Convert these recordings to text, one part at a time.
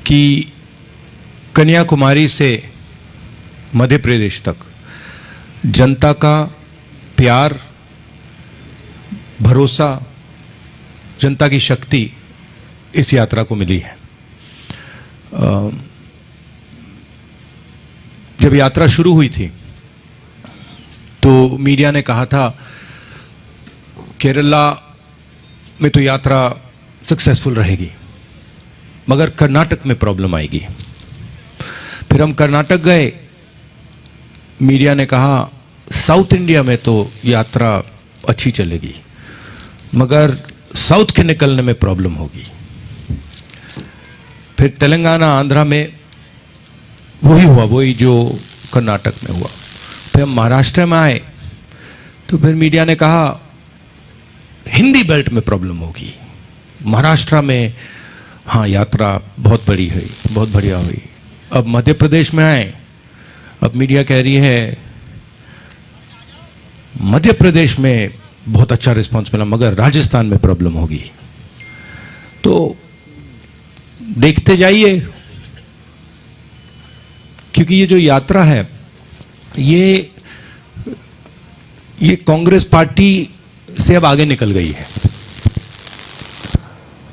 कि कन्याकुमारी से मध्य प्रदेश तक जनता का प्यार, भरोसा, जनता की शक्ति इस यात्रा को मिली है। जब यात्रा शुरू हुई थी तो मीडिया ने कहा था केरला में तो यात्रा सक्सेसफुल रहेगी, मगर कर्नाटक में प्रॉब्लम आएगी। फिर हम कर्नाटक गए, मीडिया ने कहा साउथ इंडिया में तो यात्रा अच्छी चलेगी, मगर साउथ के निकलने में प्रॉब्लम होगी। फिर तेलंगाना, आंध्रा में वही हुआ, वही जो कर्नाटक में हुआ। फिर हम महाराष्ट्र में आए तो फिर मीडिया ने कहा हिंदी बेल्ट में प्रॉब्लम होगी, महाराष्ट्र में हाँ यात्रा बहुत बड़ी हुई, बहुत बढ़िया हुई। अब मध्य प्रदेश में आए, अब मीडिया कह रही है मध्य प्रदेश में बहुत अच्छा रिस्पांस मिला, मगर राजस्थान में प्रॉब्लम होगी। तो देखते जाइए, क्योंकि ये जो यात्रा है ये कांग्रेस पार्टी से अब आगे निकल गई है।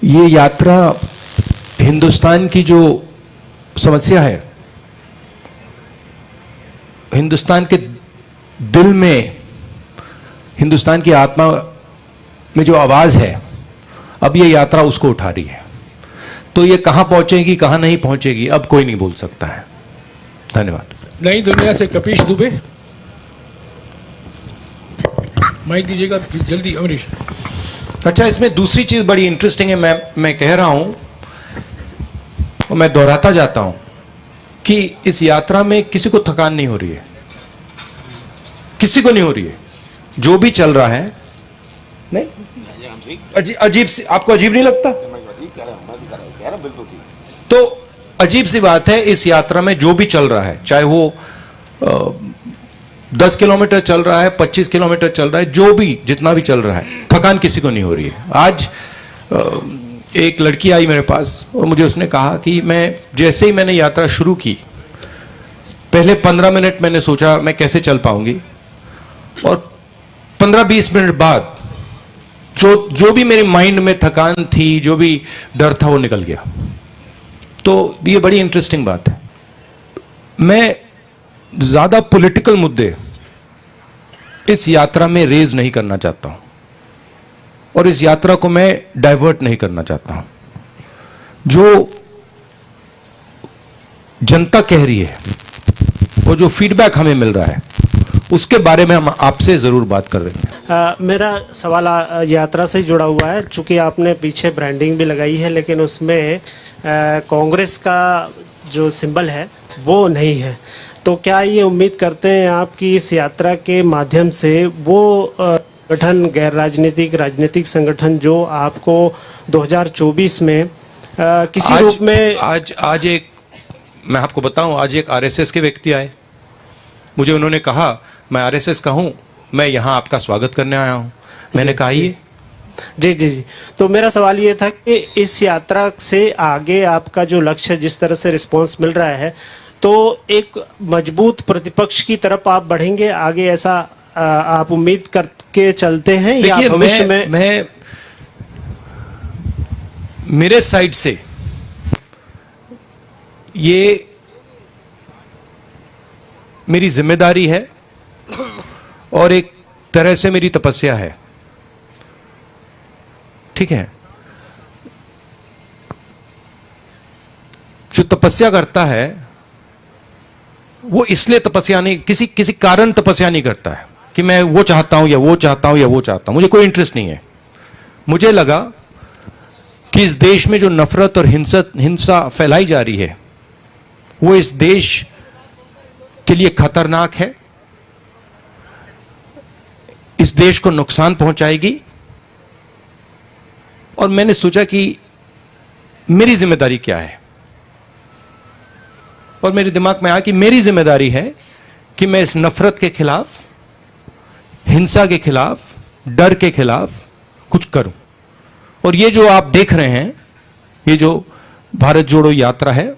ये यात्रा हिंदुस्तान की जो समस्या है, हिंदुस्तान के दिल में, हिंदुस्तान की आत्मा में जो आवाज है, अब ये यात्रा उसको उठा रही है। तो ये कहां पहुंचेगी, कहां नहीं पहुंचेगी, अब कोई नहीं बोल सकता है। धन्यवाद। नई दुनिया से कपीश दुबे, माइक दीजिएगा जल्दी अमरीश। अच्छा, इसमें दूसरी चीज बड़ी इंटरेस्टिंग है, मैं कह रहा हूं और मैं दोहराता जाता हूं कि इस यात्रा में किसी को थकान नहीं हो रही है, किसी को नहीं हो रही है। जो भी चल रहा है, नहीं अजीब सी, आपको अजीब नहीं लगता? तो अजीब सी बात है, इस यात्रा में जो भी चल रहा है, चाहे वो 10 किलोमीटर चल रहा है, 25 किलोमीटर चल रहा है, जो भी जितना भी चल रहा है, थकान किसी को नहीं हो रही है। आज एक लड़की आई मेरे पास और मुझे उसने कहा कि जैसे ही मैंने यात्रा शुरू की, पहले 15 मिनट मैंने सोचा मैं कैसे चल पाऊंगी, और 15-20 मिनट बाद जो भी मेरे माइंड में थकान थी, जो भी डर था, वो निकल गया। तो ये बड़ी इंटरेस्टिंग बात है। मैं ज्यादा पॉलिटिकल मुद्दे इस यात्रा में रेज नहीं करना चाहता हूं, और इस यात्रा को मैं डाइवर्ट नहीं करना चाहता हूं। जो जनता कह रही है, वो जो फीडबैक हमें मिल रहा है, उसके बारे में हम आपसे जरूर बात कर रहे हैं। मेरा सवाल यात्रा से जुड़ा हुआ है। चूंकि आपने पीछे ब्रांडिंग भी लगाई है, लेकिन उसमें कांग्रेस का जो सिंबल है वो नहीं है। तो क्या ये उम्मीद करते हैं आप कि इस यात्रा के माध्यम से वो संगठन, गैर राजनीतिक, राजनीतिक संगठन जो आपको 2024 में किसी रूप में आज एक, मैं आपको बताऊं, आज एक आरएसएस के व्यक्ति आए, मुझे उन्होंने कहा मैं आरएसएस का हूं, मैं यहां आपका स्वागत करने आया हूं। मैंने कहा ये जी जी जी। तो मेरा सवाल ये था कि इस यात्रा से आगे आपका जो लक्ष्य, जिस तरह से रिस्पांस मिल रहा है, तो एक मजबूत प्रतिपक्ष की तरफ आप बढ़ेंगे आगे, ऐसा आप उम्मीद करके चलते हैं? या भविष्य में? मैं मेरे साइड से ये मेरी जिम्मेदारी है और एक तरह से मेरी तपस्या है, ठीक है? जो तपस्या करता है वो इसलिए तपस्या नहीं, किसी कारण तपस्या नहीं करता है कि मैं वो चाहता हूं या वो चाहता हूं या वो चाहता हूं। मुझे कोई इंटरेस्ट नहीं है। मुझे लगा कि इस देश में जो नफरत और हिंसा फैलाई जा रही है, वो इस देश के लिए खतरनाक है, इस देश को नुकसान पहुंचाएगी। और मैंने सोचा कि मेरी जिम्मेदारी क्या है, और मेरे दिमाग में आया कि मेरी जिम्मेदारी है कि मैं इस नफरत के खिलाफ, हिंसा के खिलाफ, डर के खिलाफ कुछ करूं। और ये जो आप देख रहे हैं, ये जो भारत जोड़ो यात्रा है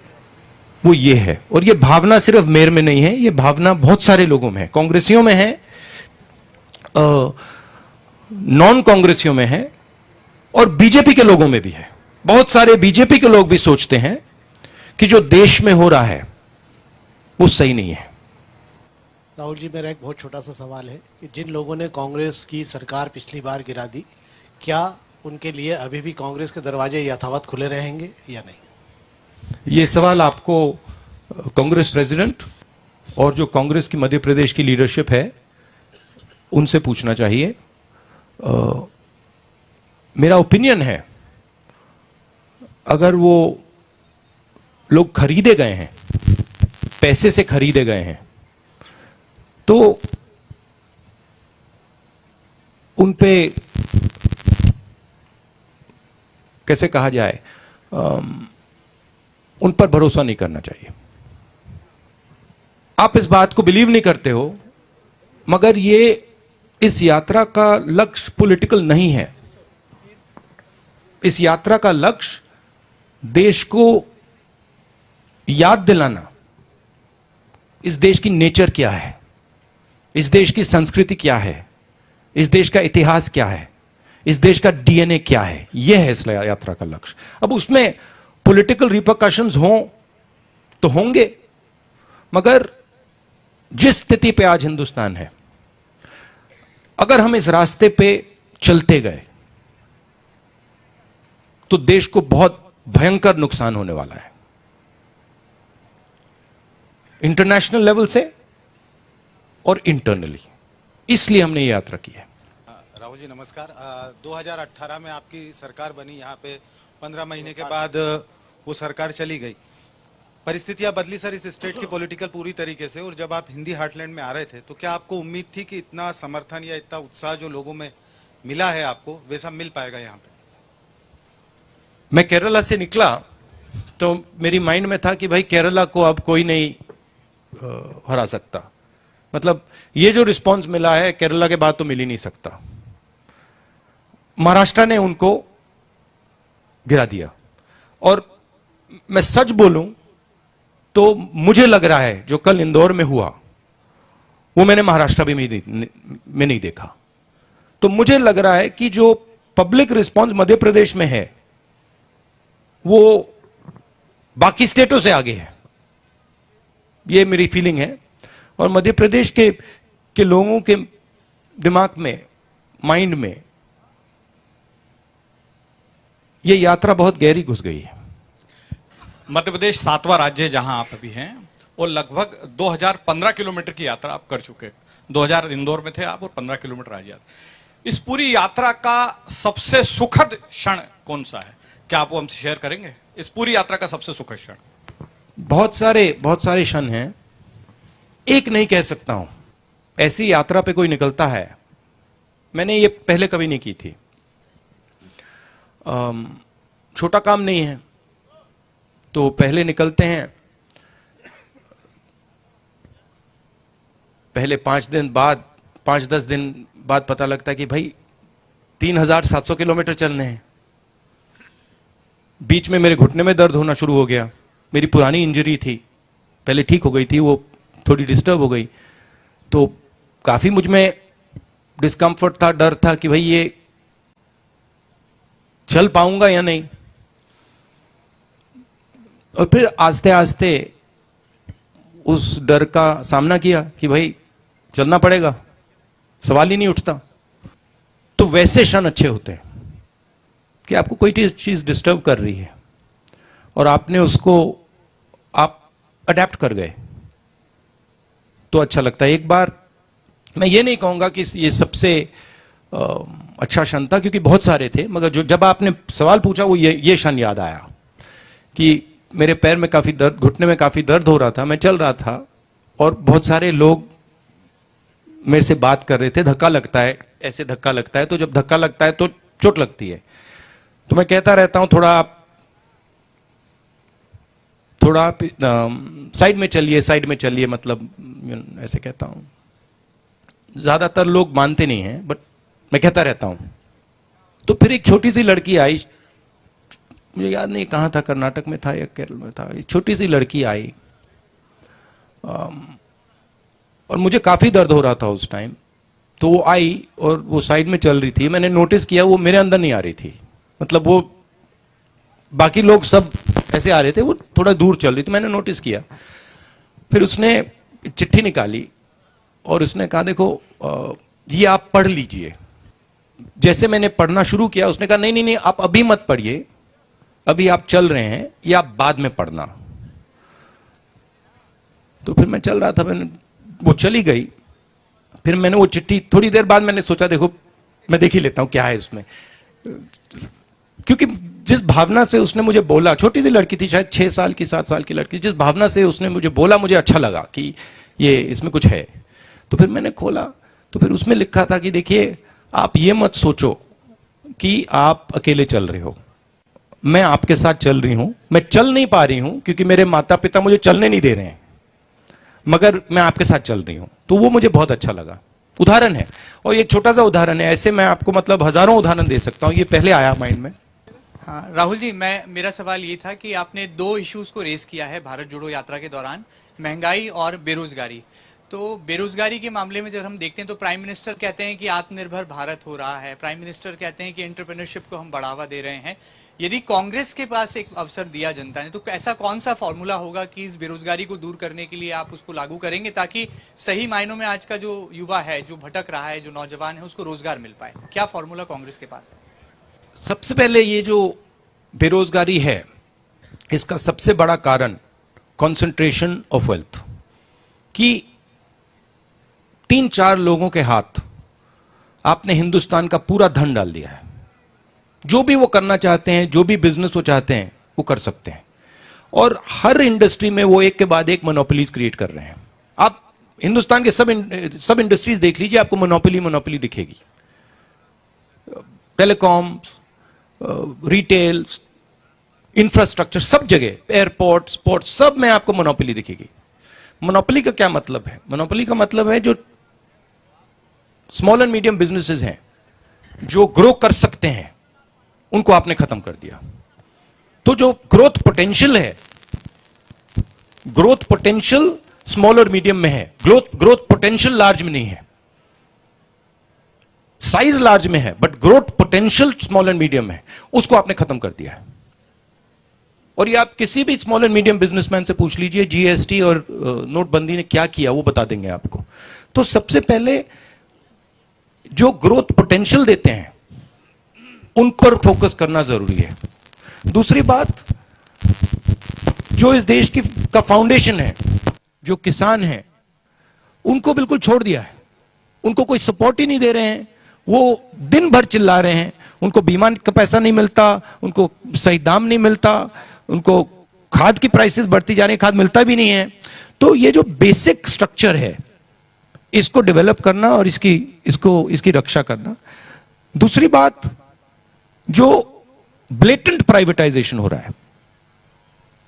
वो ये है। और ये भावना सिर्फ मेरे में नहीं है, ये भावना बहुत सारे लोगों में है, कांग्रेसियों में है, नॉन कांग्रेसियों में है, और बीजेपी के लोगों में भी है। बहुत सारे बीजेपी के लोग भी सोचते हैं कि जो देश में हो रहा है वो सही नहीं है। राहुल जी, मेरा एक बहुत छोटा सा सवाल है कि जिन लोगों ने कांग्रेस की सरकार पिछली बार गिरा दी, क्या उनके लिए अभी भी कांग्रेस के दरवाजे यथावत खुले रहेंगे या नहीं? ये सवाल आपको कांग्रेस प्रेसिडेंट और जो कांग्रेस की मध्य प्रदेश की लीडरशिप है उनसे पूछना चाहिए। मेरा ओपिनियन है, अगर वो लोग खरीदे गए हैं, पैसे से खरीदे गए हैं, तो उन पे कैसे कहा जाए, उन पर भरोसा नहीं करना चाहिए। आप इस बात को बिलीव नहीं करते हो, मगर ये इस यात्रा का लक्ष्य पॉलिटिकल नहीं है। इस यात्रा का लक्ष्य देश को याद दिलाना, इस देश की नेचर क्या है, इस देश की संस्कृति क्या है, इस देश का इतिहास क्या है, इस देश का डीएनए क्या है, यह है इस यात्रा का लक्ष्य। अब उसमें पॉलिटिकल रिपरकशंस हों तो होंगे, मगर जिस स्थिति पे आज हिंदुस्तान है, अगर हम इस रास्ते पे चलते गए तो देश को बहुत भयंकर नुकसान होने वाला है, इंटरनेशनल लेवल से और इंटरनली। इसलिए हमने ये यात्रा की है। राहुल जी नमस्कार। 2018 में आपकी सरकार बनी, यहाँ पे 15 महीने के बाद वो सरकार चली गई। परिस्थितियां बदली सर इस स्टेट की पॉलिटिकल पूरी तरीके से, और जब आप हिंदी हार्टलैंड में आ रहे थे तो क्या आपको उम्मीद थी कि इतना समर्थन या इतना उत्साह जो लोगों में मिला है आपको, वैसा मिल पाएगा यहाँ पे? मैं केरला से निकला तो मेरी माइंड में था कि भाई केरला को अब कोई नहीं हरा सकता। मतलब ये जो रिस्पांस मिला है केरला के बाद तो मिल ही नहीं सकता। महाराष्ट्र ने उनको गिरा दिया, और मैं सच बोलूं तो मुझे लग रहा है जो कल इंदौर में हुआ वो मैंने महाराष्ट्र भी में नहीं देखा। तो मुझे लग रहा है कि जो पब्लिक रिस्पांस मध्य प्रदेश में है वो बाकी स्टेटों से आगे है, ये मेरी फीलिंग है। और मध्य प्रदेश के लोगों के दिमाग में, माइंड में ये यात्रा बहुत गहरी घुस गई है। मध्य प्रदेश 7वां राज्य है जहां आप अभी हैं, और लगभग 2015 किलोमीटर की यात्रा आप कर चुके। 2000 इंदौर में थे आप, और 15 किलोमीटर आज यात्रा। इस पूरी यात्रा का सबसे सुखद क्षण कौन सा है? क्या आप वो हमसे शेयर करेंगे? इस पूरी यात्रा का सबसे सुखद क्षण? बहुत सारे क्षण हैं, एक नहीं कह सकता हूं। ऐसी यात्रा पे कोई निकलता है, मैंने ये पहले कभी नहीं की थी। छोटा काम नहीं है, तो पहले निकलते हैं, पहले 5-10 दिन बाद पता लगता है कि भाई 3700 किलोमीटर चलने हैं। बीच में मेरे घुटने में दर्द होना शुरू हो गया। मेरी पुरानी इंजरी थी, पहले ठीक हो गई थी, वो थोड़ी डिस्टर्ब हो गई, तो काफी मुझ में डिस्कम्फर्ट था, डर था कि भाई ये चल पाऊंगा या नहीं। और फिर आस्ते आस्ते उस डर का सामना किया कि भाई चलना पड़ेगा, सवाल ही नहीं उठता। तो वैसे क्षण अच्छे होते हैं कि आपको कोई चीज डिस्टर्ब कर रही है और आपने उसको आप अडेप्ट कर गए, तो अच्छा लगता है। एक बार मैं ये नहीं कहूंगा कि ये सबसे अच्छा क्षण था, क्योंकि बहुत सारे थे, मगर जब आपने सवाल पूछा वो ये क्षण याद आया कि मेरे पैर में काफी दर्द, घुटने में काफी दर्द हो रहा था, मैं चल रहा था और बहुत सारे लोग मेरे से बात कर रहे थे। धक्का लगता है, ऐसे धक्का लगता है, तो जब धक्का लगता है तो चोट लगती है। तो मैं कहता रहता हूं थोड़ा आप साइड में चलिए, मतलब ऐसे कहता हूं। ज्यादातर लोग मानते नहीं हैं, बट मैं कहता रहता हूं। तो फिर एक छोटी सी लड़की आई, मुझे याद नहीं कहाँ था, कर्नाटक में था या केरल में था, एक छोटी सी लड़की आई और मुझे काफ़ी दर्द हो रहा था उस टाइम। तो वो आई और वो साइड में चल रही थी, मैंने नोटिस किया वो मेरे अंदर नहीं आ रही थी, मतलब वो बाकी लोग सब ऐसे आ रहे थे, वो थोड़ा दूर चल रही थी, मैंने नोटिस किया। फिर उसने चिट्ठी निकाली और उसने कहा देखो ये आप पढ़ लीजिए। जैसे मैंने पढ़ना शुरू किया उसने कहा नहीं नहीं नहीं आप अभी मत पढ़िए, अभी आप चल रहे हैं, ये आप बाद में पढ़ना। तो फिर मैं चल रहा था, मैंने वो चली गई, फिर मैंने वो चिट्ठी थोड़ी देर बाद मैंने सोचा देखो मैं देख ही लेता हूं क्या है इसमें, क्योंकि जिस भावना से उसने मुझे बोला, छोटी सी लड़की थी शायद 6 साल की 7 साल की लड़की, जिस भावना से उसने मुझे बोला मुझे अच्छा लगा कि ये इसमें कुछ है। तो फिर मैंने खोला तो फिर उसमें लिखा था कि देखिए आप ये मत सोचो कि आप अकेले चल रहे हो, मैं आपके साथ चल रही हूं, मैं चल नहीं पा रही हूं क्योंकि मेरे माता पिता मुझे चलने नहीं दे रहे हैं, मगर मैं आपके साथ चल रही हूं। तो वो मुझे बहुत अच्छा लगा। उदाहरण है, और ये छोटा सा उदाहरण है, ऐसे मैं आपको मतलब हजारों उदाहरण दे सकता हूं, ये पहले आया माइंड में। हाँ राहुल जी, मेरा सवाल ये था कि आपने 2 इश्यूज को रेज किया है भारत जोड़ो यात्रा के दौरान, महंगाई और बेरोजगारी। तो बेरोजगारी के मामले में जब हम देखते हैं तो प्राइम मिनिस्टर कहते हैं कि आत्मनिर्भर भारत हो रहा है, प्राइम मिनिस्टर कहते हैं कि एंटरप्रेन्योरशिप को हम बढ़ावा दे रहे हैं। यदि कांग्रेस के पास एक अवसर दिया जनता ने तो ऐसा कौन सा फॉर्मूला होगा कि इस बेरोजगारी को दूर करने के लिए आप उसको लागू करेंगे ताकि सही मायनों में आज का जो युवा है, जो भटक रहा है, जो नौजवान है, उसको रोजगार मिल पाए? क्या फॉर्मूला कांग्रेस के पास है? सबसे पहले ये जो बेरोजगारी है इसका सबसे बड़ा कारण कंसंट्रेशन ऑफ वेल्थ, कि 3-4 लोगों के हाथ आपने हिंदुस्तान का पूरा धन डाल दिया है। जो भी वो करना चाहते हैं, जो भी बिजनेस वो चाहते हैं वो कर सकते हैं, और हर इंडस्ट्री में वो एक के बाद एक मोनोपोलीज क्रिएट कर रहे हैं। आप हिंदुस्तान के सब इंडस्ट्रीज देख लीजिए, आपको मोनोपोली दिखेगी। टेलीकॉम, रिटेल, इंफ्रास्ट्रक्चर, सब जगह, एयरपोर्ट, स्पोर्ट्स, सब में आपको मोनोपोली दिखेगी। मोनोपोली का क्या मतलब है? मोनोपोली का मतलब है जो स्मॉल एंड मीडियम बिजनेसेस हैं, जो ग्रो कर सकते हैं, उनको आपने खत्म कर दिया। तो जो ग्रोथ पोटेंशियल है, ग्रोथ पोटेंशियल स्मॉल और मीडियम में है, ग्रोथ पोटेंशियल लार्ज में नहीं है। साइज लार्ज में है but growth potential small and medium है, उसको आपने खत्म कर दिया है। और ये आप किसी भी स्मॉल एंड मीडियम बिजनेसमैन से पूछ लीजिए, जीएसटी और नोटबंदी ने क्या किया वो बता देंगे आपको। तो सबसे पहले जो ग्रोथ पोटेंशियल देते हैं उन पर फोकस करना जरूरी है। दूसरी बात, जो इस देश का फाउंडेशन है, जो किसान हैं, उनको बिल्कुल छोड़ दिया है। उनको कोई सपोर्ट ही नहीं दे रहे हैं, वो दिन भर चिल्ला रहे हैं, उनको बीमा का पैसा नहीं मिलता, उनको सही दाम नहीं मिलता, उनको खाद की प्राइसेस बढ़ती जा रही है, खाद मिलता भी नहीं है। तो ये जो बेसिक स्ट्रक्चर है इसको डेवलप करना और इसकी रक्षा करना। दूसरी बात, जो ब्लेटेंट प्राइवेटाइजेशन हो रहा है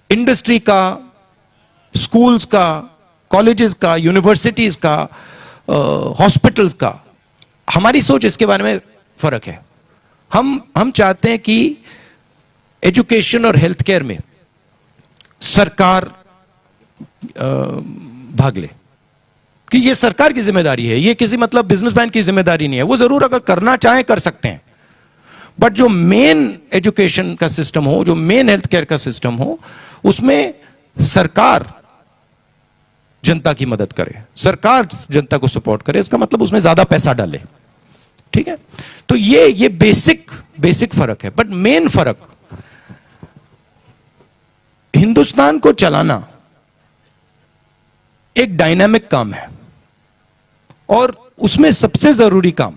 इंडस्ट्री का, स्कूल्स का, कॉलेजेस का, यूनिवर्सिटीज का, हॉस्पिटल्स का, हमारी सोच इसके बारे में फर्क है। हम चाहते हैं कि एजुकेशन और हेल्थ केयर में सरकार भाग ले, कि ये सरकार की जिम्मेदारी है, ये किसी मतलब बिजनेसमैन की जिम्मेदारी नहीं है। वो जरूर अगर करना चाहे कर सकते हैं, बट जो मेन एजुकेशन का सिस्टम हो, जो मेन हेल्थ केयर का सिस्टम हो, उसमें सरकार जनता की मदद करे, सरकार जनता को सपोर्ट करे। इसका मतलब उसमें ज्यादा पैसा डाले, ठीक है? तो ये बेसिक फर्क है। बट मेन फर्क, हिंदुस्तान को चलाना एक डायनामिक काम है, और उसमें सबसे जरूरी काम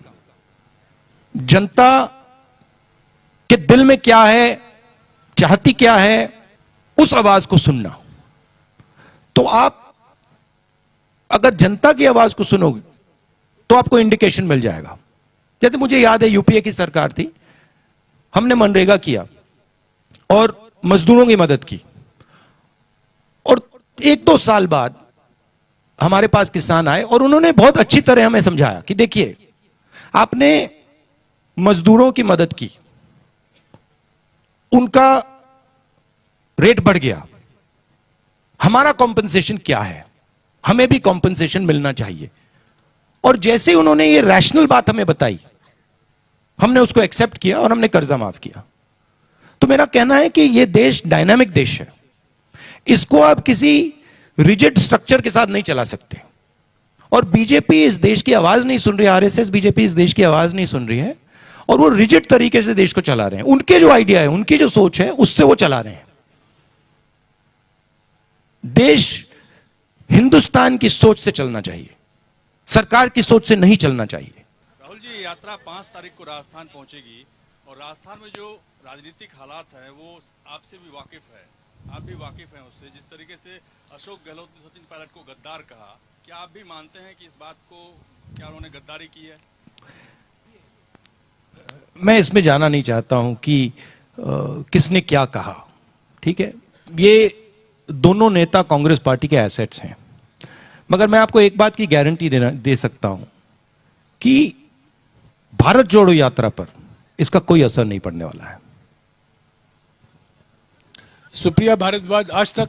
जनता के दिल में क्या है, चाहती क्या है, उस आवाज को सुनना। तो आप अगर जनता की आवाज को सुनोगे तो आपको इंडिकेशन मिल जाएगा। जैसे मुझे याद है यूपीए की सरकार थी, हमने मनरेगा किया और मजदूरों की मदद की, और 1-2 साल बाद हमारे पास किसान आए और उन्होंने बहुत अच्छी तरह हमें समझाया कि देखिए आपने मजदूरों की मदद की, उनका रेट बढ़ गया, हमारा कॉम्पेंसेशन क्या है, हमें भी कॉम्पेंसेशन मिलना चाहिए। और जैसे ही उन्होंने ये रैशनल बात हमें बताई, हमने उसको एक्सेप्ट किया और हमने कर्जा माफ किया। तो मेरा कहना है कि ये देश डायनामिक देश है, इसको आप किसी रिजिड स्ट्रक्चर के साथ नहीं चला सकते। और बीजेपी इस देश की आवाज नहीं सुन रही, आरएसएस बीजेपी इस देश की आवाज नहीं सुन रही है, और वो रिजिड तरीके से देश को चला रहे हैं। उनके जो आइडिया है, उनकी जो सोच है, उससे वो चला रहे हैं। देश हिंदुस्तान की सोच से चलना चाहिए, सरकार की सोच से नहीं चलना चाहिए। राहुल जी, यात्रा 5 तारीख को राजस्थान पहुंचेगी और राजस्थान में जो राजनीतिक हालात है वो आपसे भी वाकिफ है, आप भी वाकिफ हैं उससे। जिस तरीके से अशोक गहलोत ने सचिन पायलट को गद्दार कहा, क्या आप भी मानते हैं कि इस बात को, क्या उन्होंने गद्दारी की है? मैं इसमें जाना नहीं चाहता हूं कि किसने क्या कहा, ठीक है। ये दोनों नेता कांग्रेस पार्टी के एसेट्स हैं, मगर मैं आपको एक बात की गारंटी दे सकता हूं कि भारत जोड़ो यात्रा पर इसका कोई असर नहीं पड़ने वाला है। सुप्रिया भारद्वाज, आज तक।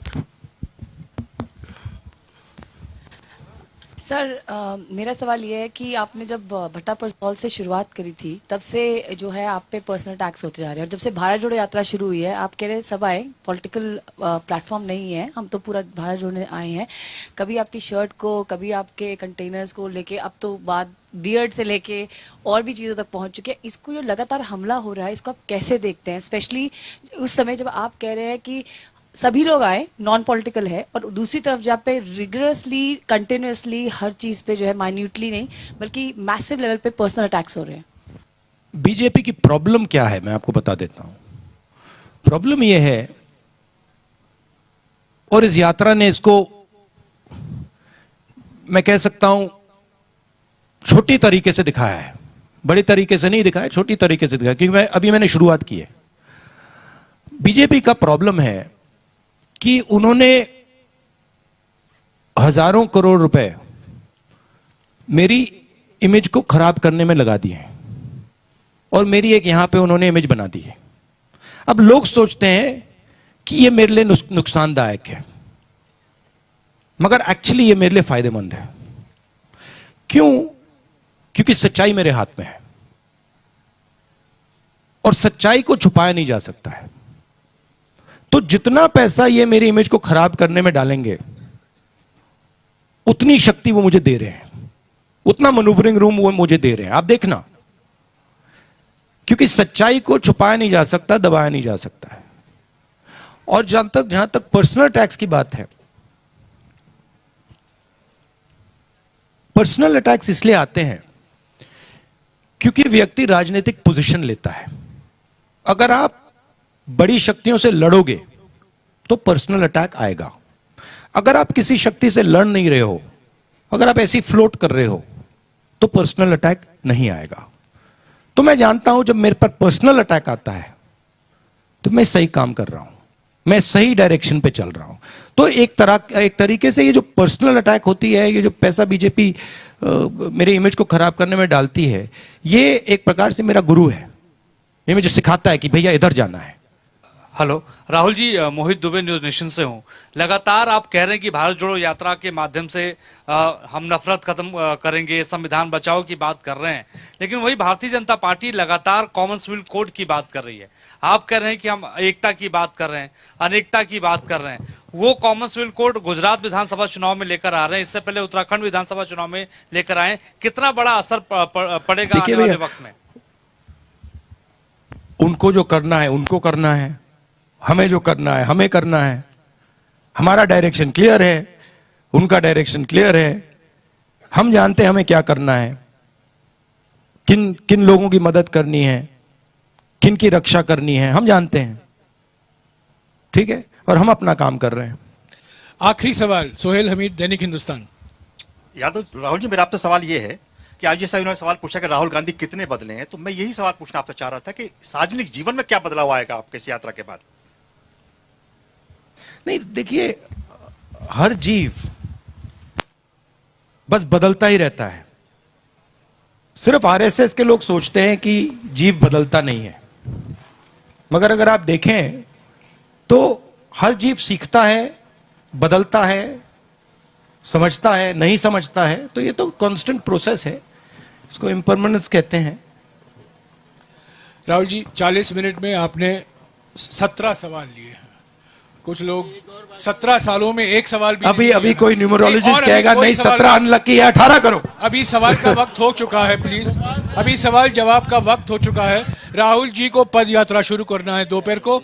सर मेरा सवाल ये है कि आपने जब भट्टा परसौल से शुरुआत करी थी, तब से जो है आप पे पर्सनल टैक्स होते जा रहे हैं, और जब से भारत जोड़ो यात्रा शुरू हुई है, आप कह रहे हैं सभाएं पॉलिटिकल प्लेटफॉर्म नहीं है, हम तो पूरा भारत जोड़ने आए हैं। कभी आपकी शर्ट को, कभी आपके कंटेनर्स को लेके, अब तो बात बियर्ड से लेके और भी चीज़ों तक पहुंच चुके हैं। इसको जो लगातार हमला हो रहा है, इसको आप कैसे देखते हैं, स्पेशली उस समय जब आप कह रहे हैं कि सभी लोग आए, नॉन पॉलिटिकल है, और दूसरी तरफ जहाँ पे रिगरसली, कंटिन्यूसली हर चीज पे जो है, माइन्यूटली नहीं बल्कि मैसिव लेवल पे पर्सनल अटैक्स हो रहे हैं। बीजेपी की प्रॉब्लम क्या है, मैं आपको बता देता हूं। प्रॉब्लम यह है, और इस यात्रा ने इसको, मैं कह सकता हूं, छोटी तरीके से दिखाया है, बड़ी तरीके से नहीं दिखाया, छोटी तरीके से दिखाया, क्योंकि मैंने शुरुआत की है। बीजेपी का प्रॉब्लम है कि उन्होंने हजारों करोड़ रुपए मेरी इमेज को खराब करने में लगा दिए हैं, और मेरी एक यहां पे उन्होंने इमेज बना दी है। अब लोग सोचते हैं कि ये मेरे लिए नुकसानदायक है, मगर एक्चुअली ये मेरे लिए फायदेमंद है। क्यों? क्योंकि सच्चाई मेरे हाथ में है, और सच्चाई को छुपाया नहीं जा सकता है। तो जितना पैसा ये मेरी इमेज को खराब करने में डालेंगे, उतनी शक्ति वो मुझे दे रहे हैं, उतना मैन्यूवरिंग रूम वो मुझे दे रहे हैं। आप देखना, क्योंकि सच्चाई को छुपाया नहीं जा सकता, दबाया नहीं जा सकता है। और जहां तक पर्सनल टैक्स की बात है, पर्सनल अटैक्स इसलिए आते हैं क्योंकि व्यक्ति राजनीतिक पोजीशन लेता है। अगर आप बड़ी शक्तियों से लड़ोगे तो पर्सनल अटैक आएगा। अगर आप किसी शक्ति से लड़ नहीं रहे हो, अगर आप ऐसी फ्लोट कर रहे हो, तो पर्सनल अटैक नहीं आएगा। तो मैं जानता हूं, जब मेरे पर पर्सनल अटैक आता है तो मैं सही काम कर रहा हूं, मैं सही डायरेक्शन पे चल रहा हूं। तो एक तरीके से ये जो पर्सनल अटैक होती है, ये जो पैसा बीजेपी मेरे इमेज को खराब करने में डालती है, ये एक प्रकार से मेरा गुरु है। ये मुझे सिखाता है कि भैया इधर जाना है। हेलो राहुल जी, मोहित दुबे न्यूज नेशन से हूं। लगातार आप कह रहे हैं कि भारत जोड़ो यात्रा के माध्यम से हम नफरत खत्म करेंगे, संविधान बचाओ की बात कर रहे हैं, लेकिन वही भारतीय जनता पार्टी लगातार कॉमनवेल्थ कोड की बात कर रही है। आप कह रहे हैं कि हम एकता की बात कर रहे हैं, अनेकता की बात कर रहे हैं। वो कॉमनवेल्थ कोड गुजरात विधानसभा चुनाव में लेकर आ रहे हैं, इससे पहले उत्तराखंड विधानसभा चुनाव में लेकर आए। कितना बड़ा असर पड़ेगा आने वाले वक्त में? उनको जो करना है उनको करना है, हमें जो करना है हमें करना है। हमारा डायरेक्शन क्लियर है, उनका डायरेक्शन क्लियर है। हम जानते हैं हमें क्या करना है, किन किन लोगों की मदद करनी है, किन की रक्षा करनी है, हम जानते हैं, ठीक है, और हम अपना काम कर रहे हैं। आखिरी सवाल, सोहेल हमीद, दैनिक हिंदुस्तान। यादव राहुल जी, मेरा आपसे सवाल ये है कि आज जैसा उन्होंने सवाल पूछा कि राहुल गांधी कितने बदले हैं, तो मैं यही सवाल पूछना आपसे चाह रहा था कि सार्वजनिक जीवन में क्या बदलाव आएगा आपके इस यात्रा के बाद? नहीं, देखिए, हर जीव बस बदलता ही रहता है। सिर्फ आरएसएस के लोग सोचते हैं कि जीव बदलता नहीं है, मगर अगर आप देखें तो हर जीव सीखता है, बदलता है, समझता है, नहीं समझता है, तो ये तो कांस्टेंट प्रोसेस है, इसको इम्परमानेंस कहते हैं। राहुल जी 40 मिनट में आपने 17 सवाल लिए हैं। कुछ लोग 17 सालों में एक सवाल भी अभी नहीं अभी लिए कोई हैं। न्यूमरोलॉजिस्ट नहीं, और अभी कहेगा कोई नहीं सवाल 17 अनलकी है, 18 करो। अभी सवाल का वक्त हो चुका है, प्लीज। अभी सवाल जवाब का वक्त हो चुका है। राहुल जी को पद यात्रा शुरू करना है दोपहर को।